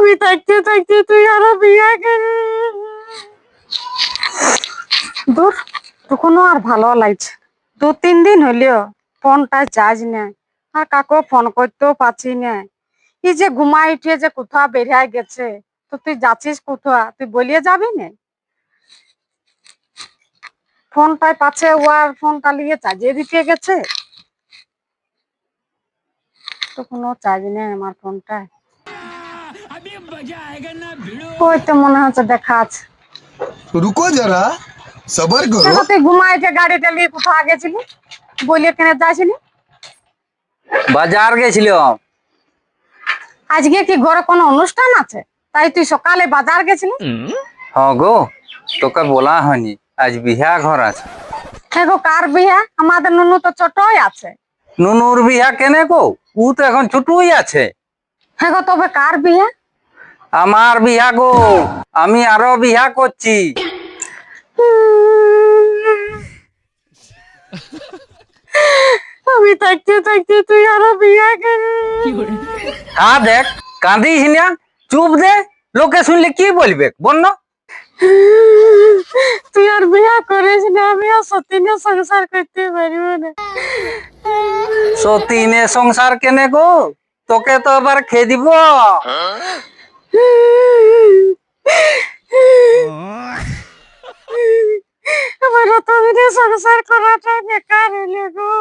আমি থাকতে থাকতে তুই আরো বিয়া করে দূর তখনও আর ভালো লাগছে। 2-3 দিন হইলেও ফোনটা চার্জ নেই, আর কাকো ফোন করতেও পাচ্ছি না। এই যে ঘুমাই উঠে যে কোথাও বেরিয়ে গেছে, তো তুই যাচ্ছিস কোথাও, তুই বলিয়ে যাবি না? ফোনটাই পাচ্ছে, ওয়ার ফোনটা নিয়ে চার্জে দিতে গেছে, তো কোনো চার্জ নেই আমার ফোনটায়। ওই তো মনে হচ্ছে দেখা আছে। रुको जरा सबर करो। দেখো তুই ঘুমাই উঠে গাড়িটা নিয়ে কোথাও গেছিলি, বলিয়ে কেনে যাইছিলি? বাজার গেছিলাম। আজকে কি ঘরে কোনো অনুষ্ঠান আছে তাই তুই সকালে বাজার গেছিলি? হ্যাঁ গো, তোকে বলা হয়নি আজ বিহা ঘর আছে। হ্যাঁ গো, কার বিয়া? আমাদের নুনু তো ছোটই আছে। নুনুর বিহা কেনে গো? ও তো এখন ছোটই আছে। হ্যাঁ গো, তবে কার বিয়া? আমার বিহা গো, আমি আরো বিহা করছি। আমি থাকতে থাকতে তুই আরো বিয়া করে। হ্যাঁ দেখ, কাঁদিস না, চুপ দে, লোকে শুনলে কি বলবে বন্য। তুই আর বিয়া করিস না, আমি আর সতীনে সংসার করতে পারবো না। সতীনে সংসার কেনে গো? তোকে তো আবার খেয়ে দিব। আমার অতদিনে সংসার করাটা বেকার হইলে গো।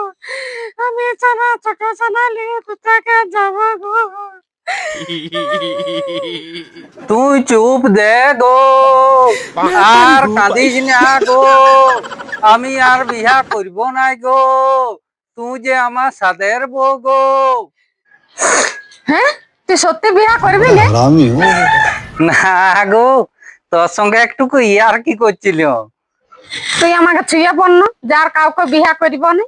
আমি ছানা ছোট ছানা নিয়ে কোথাকে যাবো গো? তুই চুপ দে গো, আর কাঁদিস না গো। আমি আর বিহা করব না গো, তুই যে আমার সাথের বউ গো। হ্যাঁ, তুই সত্যি বিয়া করবি না? না গো, তোর সঙ্গে একটু ইয়ার কি করছিল। তুই আমাকে ছুঁয়ে পড়ন, যার কাউকে বিয়া করিব না।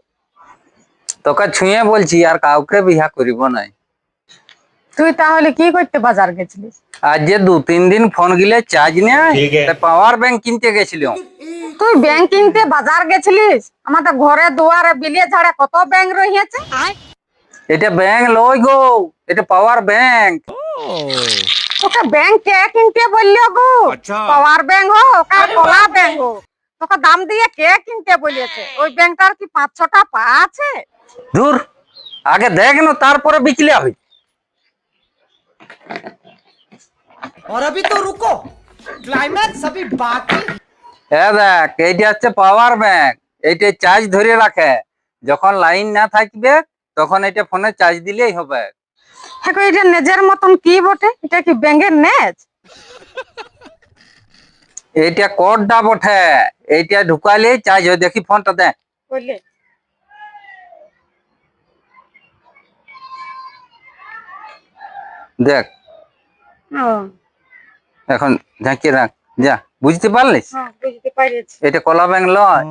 তোকে ছুঁয়ে বলছি আর কাউকে বিহা করিব নাই। তুই তাহলে কি করতে বাজার গেছিলিস? আজ যে 2-3 দিন ফোন গিলে চার্জ নেই, পাওয়ার ব্যাংক কিনতে গেছিলাম। তুই ব্যাংক কিনতে বাজার গেছিলিস? আমাদের ঘরে দুয়ারে বিলিয়ে ঝাড়ে কত ব্যাংক রয়েছে। এটা ব্যাংক লই গো, এটা পাওয়ার ব্যাংক। তোকে ব্যাংক কে কিনতে বললো গো? পাওয়ার ব্যাংক হোক আর কলা ব্যাংক হোক, তোকে দাম দিয়ে কে কিনতে বলেছে? ওই ব্যাংকটার কি 5-6টা পা আছে? দূর, আগে দেখ না, তারপরে বিচলে হবে। और अभी तो रुको, क्लाइमैक्स अभी बाकी। দেখ, এইটা হচ্ছে পাওয়ার ব্যাংক। এইটা চার্জ ধরে রাখে, যখন লাইন না থাকবে তখন এটা ফোনে চার্জ দিলেই হবে। হ্যাঁ গো, এটা নেজের মতন কি বটে? এটা কি ব্যাংকের নেজ? এইটা কোডটা বটে, এইটা ঢুকালেই চার্জ হয়। দেখি ফোনটা দে। বললে দেখ, ও, এখন ঝাঁকিয়ে রাখ, যা। বুঝতে পারলিস? হ্যাঁ বুঝতে পারছি। এটা কলা ব্যাংক লয়,